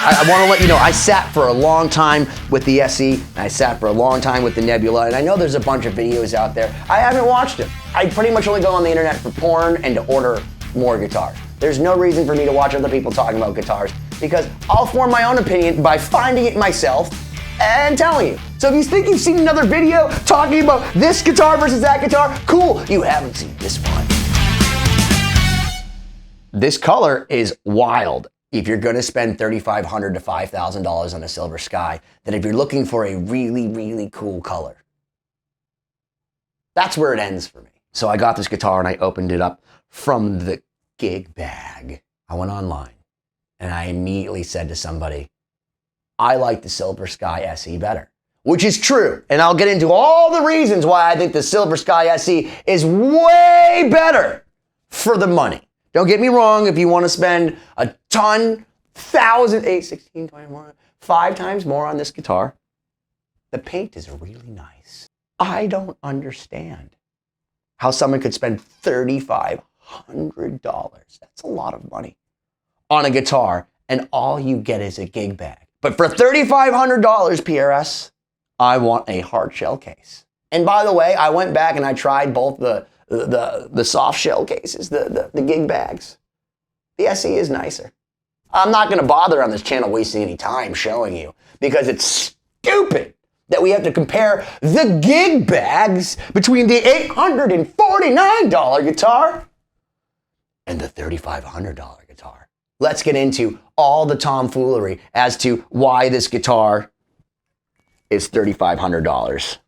I want to let you know, I sat for a long time with the SE, and I sat for a long time with the Nebula, and I know there's a bunch of videos out there. I haven't watched them. I pretty much only go on the internet for porn and to order more guitars. There's no reason for me to watch other people talking about guitars, because I'll form my own opinion by finding it myself and telling you. So if you think you've seen another video talking about this guitar versus that guitar, cool, you haven't seen this one. This color is wild. If you're gonna spend $3,500 to $5,000 on a Silver Sky, then if you're looking for a really, really cool color, that's where it ends for me. So I got this guitar and I opened it up from the gig bag. I went online and I immediately said to somebody, I like the Silver Sky SE better, which is true. And I'll get into all the reasons why I think the Silver Sky SE is way better for the money. Don't get me wrong, if you want to spend a ton, 1,000, 8, 16, 21, 5 times more on this guitar, the paint is really nice. I don't understand how someone could spend $3,500, that's a lot of money, on a guitar, and all you get is a gig bag. But for $3,500 PRS, I want a hard shell case. And by the way, I went back and I tried both the soft shell cases, the gig bags. The SE is nicer. I'm not gonna bother on this channel wasting any time showing you, because it's stupid that we have to compare the gig bags between the $849 guitar and the $3,500 guitar. Let's get into all the tomfoolery as to why this guitar is $3,500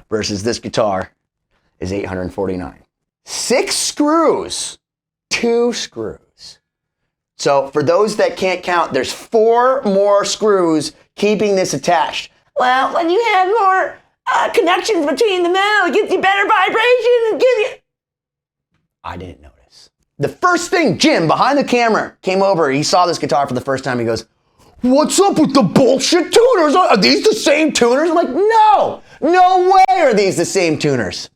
versus this guitar is $849. 6 screws, 2 screws. So for those that can't count, there's 4 more screws keeping this attached. Well, when you have more connections between the metal, it gives you better vibration and gives you... I didn't notice. The first thing, Jim, behind the camera, came over, he saw this guitar for the first time, he goes, what's up with the bullshit tuners? Are these the same tuners? I'm like, no way are these the same tuners.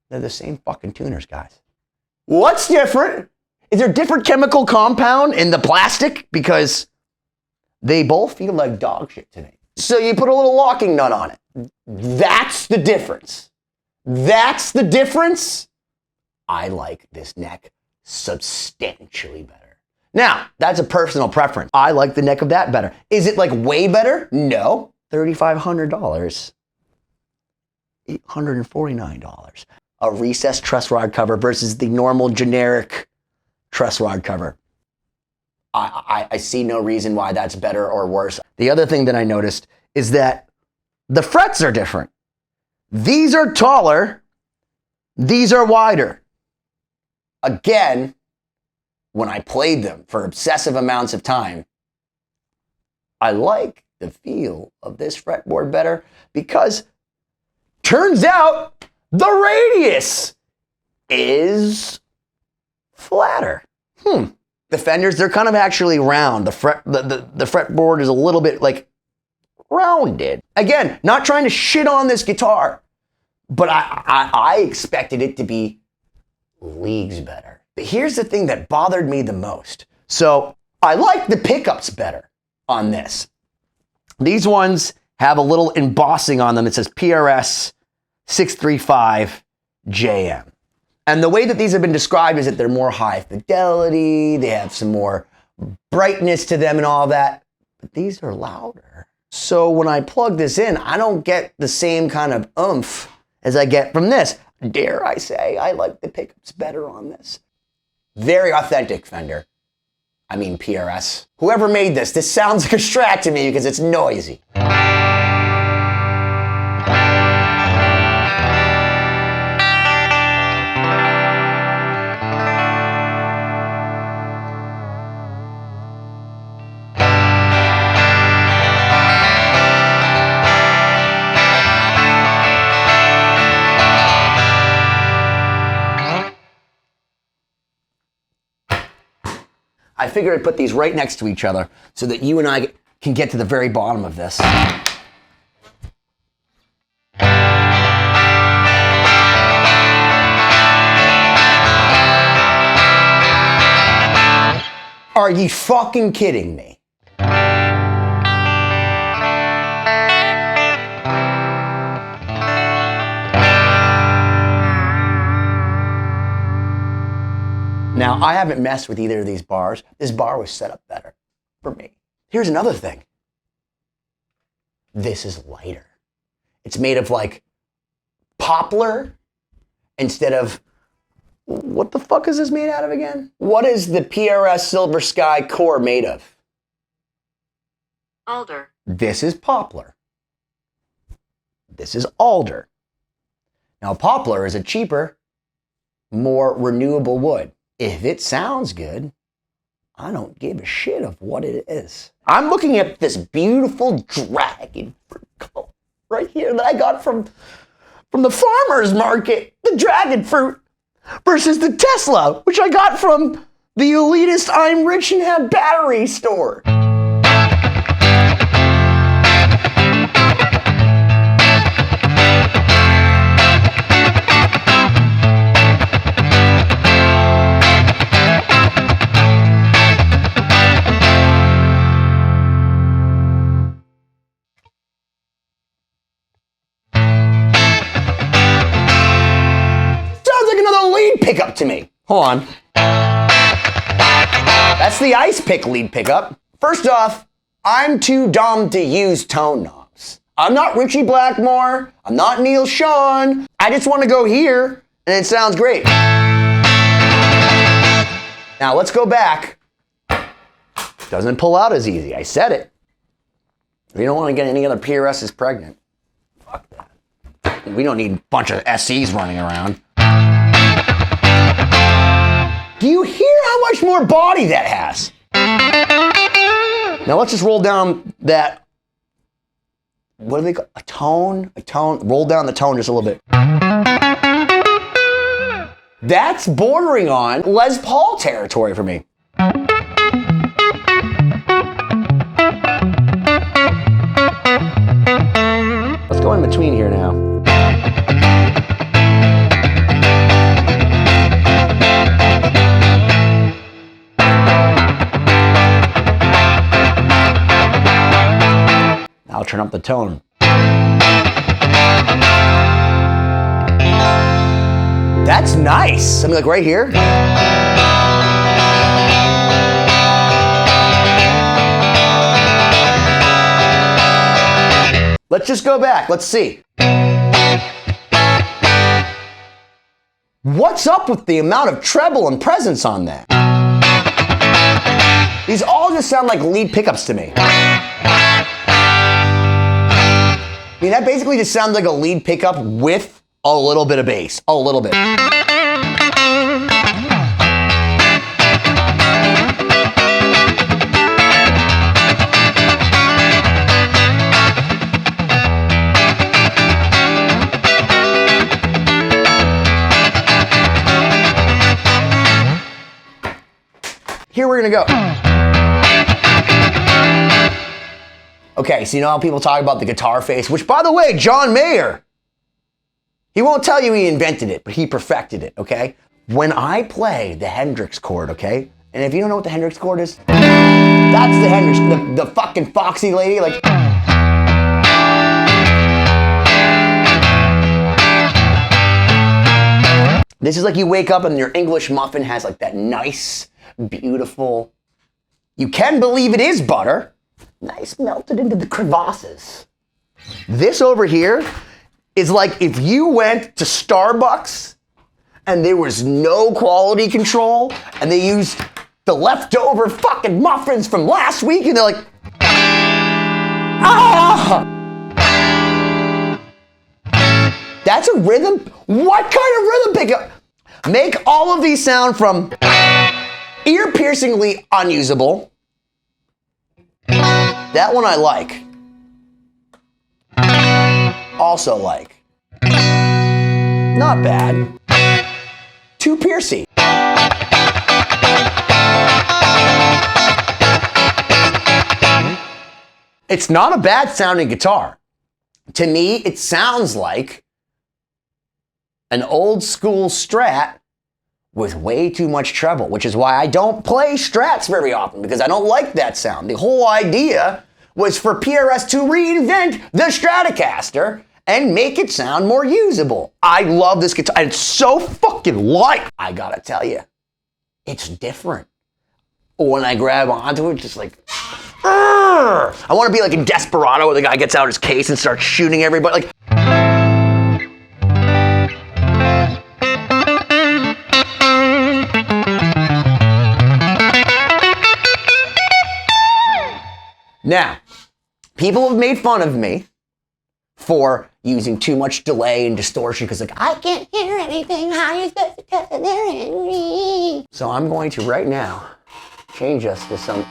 They're the same fucking tuners, guys. What's different? Is there a different chemical compound in the plastic? Because they both feel like dog shit to me. So you put a little locking nut on it. That's the difference. That's the difference. I like this neck substantially better. Now, that's a personal preference. I like the neck of that better. Is it like way better? No. $3,500. $849. A recessed truss rod cover versus the normal generic truss rod cover. I see no reason why that's better or worse. The other thing that I noticed is that the frets are different. These are taller, these are wider. Again, when I played them for obsessive amounts of time, I like the feel of this fretboard better because turns out the radius is flatter. The fenders, they're kind of actually round. The fretboard is a little bit like rounded. Again, not trying to shit on this guitar, but I expected it to be leagues better. But here's the thing that bothered me the most. So I like the pickups better on this. These ones have a little embossing on them. It says PRS 635 JM. And the way that these have been described is that they're more high fidelity, they have some more brightness to them and all that, but these are louder. So when I plug this in, I don't get the same kind of oomph as I get from this. Dare I say, I like the pickups better on this. Very authentic Fender. I mean PRS. Whoever made this sounds like a Strat to me because it's noisy. I figured I'd put these right next to each other so that you and I can get to the very bottom of this. Are you fucking kidding me? Now, I haven't messed with either of these bars. This bar was set up better for me. Here's another thing. This is lighter. It's made of like poplar instead of, what the fuck is this made out of again? What is the PRS Silver Sky core made of? Alder. This is poplar. This is alder. Now, poplar is a cheaper, more renewable wood. If it sounds good, I don't give a shit of what it is. I'm looking at this beautiful dragon fruit color right here that I got from the farmer's market. The dragon fruit versus the Tesla, which I got from the elitist I'm Rich and Have Battery store. Pickup to me. Hold on. That's the ice pick lead pickup. First off, I'm too dumb to use tone knobs. I'm not Richie Blackmore. I'm not Neil Sean. I just want to go here and it sounds great. Now let's go back. Doesn't pull out as easy. I said it. We don't want to get any other PRSs pregnant. Fuck that. We don't need a bunch of SEs running around. Do you hear how much more body that has? Now let's just roll down that, what do they call, a tone? Roll down the tone just a little bit. That's bordering on Les Paul territory for me. Let's go in between here now. I'll turn up the tone. That's nice. Something like right here. Let's just go back. Let's see. What's up with the amount of treble and presence on that? These all just sound like lead pickups to me. I mean, that basically just sounds like a lead pickup with a little bit of bass. A little bit. Here we're gonna go. Okay, so you know how people talk about the guitar face, which, by the way, John Mayer, he won't tell you he invented it, but he perfected it, okay? When I play the Hendrix chord, okay? And if you don't know what the Hendrix chord is, that's the Hendrix, the fucking foxy lady, like. This is like you wake up and your English muffin has like that nice, beautiful, you can believe it is butter. Nice melted into the crevasses. This over here is like if you went to Starbucks and there was no quality control and they used the leftover fucking muffins from last week and they're like, ah! That's a rhythm? What kind of rhythm pickup? Make all of these sound from ear-piercingly unusable. That one I like. Also like. Not bad. Too piercy. It's not a bad sounding guitar. To me, it sounds like an old school Strat with way too much treble, which is why I don't play Strats very often, because I don't like that sound. The whole idea was for PRS to reinvent the Stratocaster and make it sound more usable. I love this guitar. It's so fucking light. I gotta tell you, It's different. When I grab onto it, it's just like, I want to be like in Desperado where the guy gets out his case and starts shooting everybody. Like, now, people have made fun of me for using too much delay and distortion because like, I can't hear anything. How are you supposed to tell they're in me? So I'm going to right now change us to some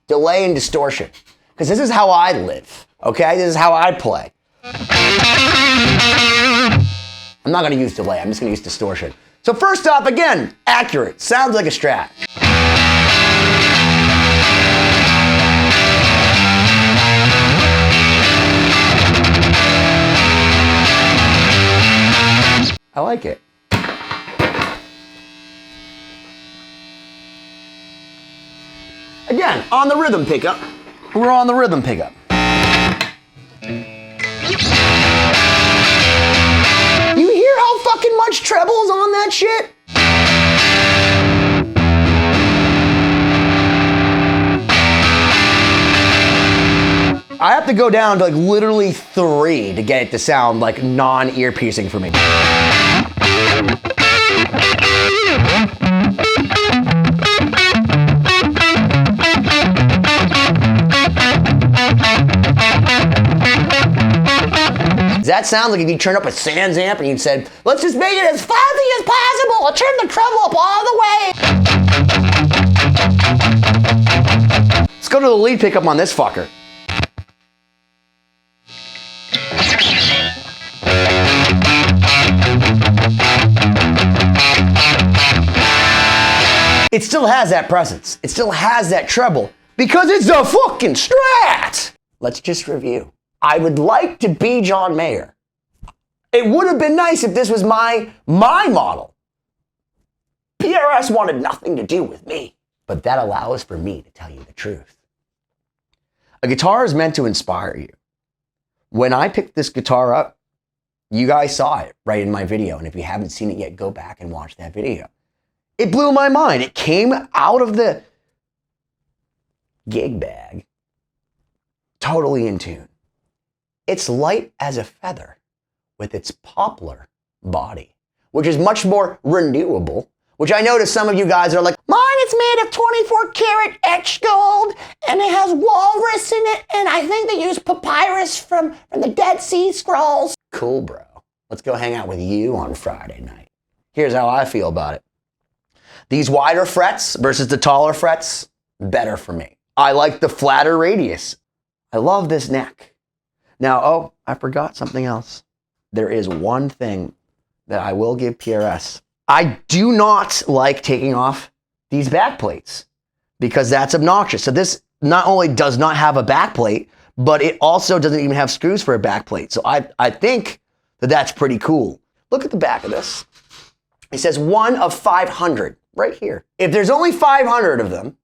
delay and distortion because this is how I live, okay? This is how I play. I'm not going to use delay. I'm just going to use distortion. So first off, again, accurate. Sounds like a Strat. I like it. Again, on the rhythm pickup. We're on the rhythm pickup. You hear how fucking much treble is on that shit? I have to go down to like literally 3 to get it to sound like non-ear piercing for me. Does that sound like if you turned up a Sans amp and you said, let's just make it as fuzzy as possible, I'll turn the treble up all the way. Let's go to the lead pickup on this fucker. It still has that presence. It still has that treble because it's a fucking Strat. Let's just review. I would like to be John Mayer. It would have been nice if this was my model. PRS wanted nothing to do with me, but that allows for me to tell you the truth. A guitar is meant to inspire you. When I picked this guitar up, you guys saw it right in my video, and if you haven't seen it yet, go back and watch that video. It blew my mind. It came out of the gig bag, totally in tune. It's light as a feather with its poplar body, which is much more renewable, which I notice some of you guys are like, mine is made of 24 karat etched gold and it has walrus in it and I think they use papyrus from the Dead Sea Scrolls. Cool, bro. Let's go hang out with you on Friday night. Here's how I feel about it. These wider frets versus the taller frets, better for me. I like the flatter radius. I love this neck. Now, oh, I forgot something else. There is one thing that I will give PRS. I do not like taking off these back plates because that's obnoxious. So this not only does not have a back plate, but it also doesn't even have screws for a back plate. So I think that that's pretty cool. Look at the back of this. It says 1 of 500 right here. If there's only 500 of them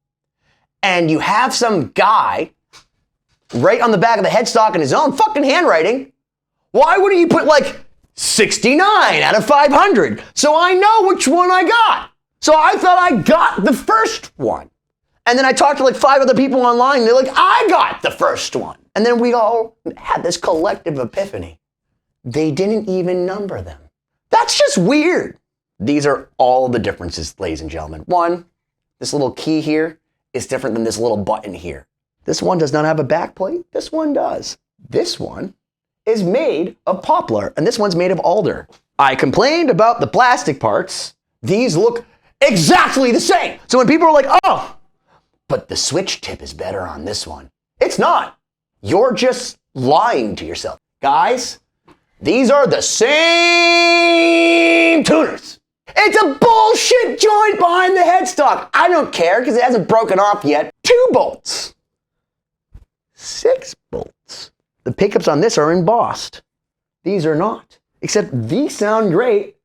and you have some guy right on the back of the headstock in his own fucking handwriting, why wouldn't you put like 69 out of 500? So I know which one I got. So I thought I got the first one. And then I talked to like 5 other people online. And they're like, I got the first one. And then we all had this collective epiphany. They didn't even number them. That's just weird. These are all the differences, ladies and gentlemen. 1, this little key here is different than this little button here. This one does not have a back plate. This one does. This one is made of poplar, and this one's made of alder. I complained about the plastic parts. These look exactly the same. So when people are like, oh, but the switch tip is better on this one. It's not. You're just lying to yourself. Guys, these are the same tuners. It's a bullshit joint behind the headstock. I don't care because it hasn't broken off yet. 2 bolts. 6 bolts. The pickups on this are embossed. These are not. Except these sound great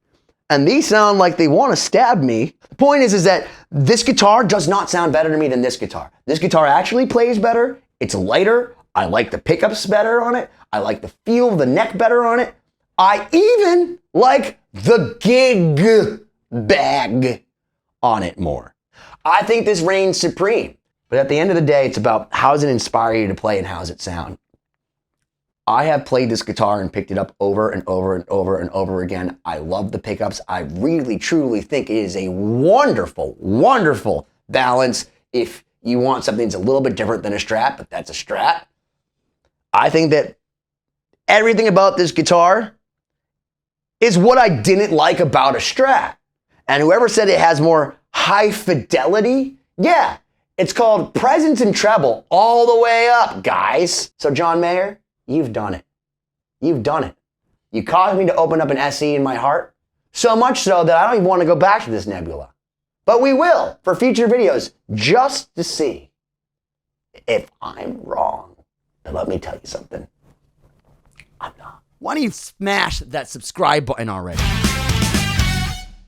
and these sound like they want to stab me. The point is that this guitar does not sound better to me than this guitar. This guitar actually plays better. It's lighter. I like the pickups better on it. I like the feel of the neck better on it. I even like the gig bag on it more. I think this reigns supreme. But at the end of the day, it's about how does it inspire you to play and how does it sound. I have played this guitar and picked it up over and over and over and over again. I love the pickups. I really, truly think it is a wonderful, wonderful balance if you want something that's a little bit different than a Strat, but that's a Strat. I think that everything about this guitar is what I didn't like about a Strat. And whoever said it has more high fidelity, yeah, it's called presence and treble all the way up, guys. So John Mayer, you've done it. You've done it. You caused me to open up an SE in my heart, so much so that I don't even want to go back to this Nebula. But we will for future videos just to see if I'm wrong. But let me tell you something. I'm not. Why don't you smash that subscribe button already?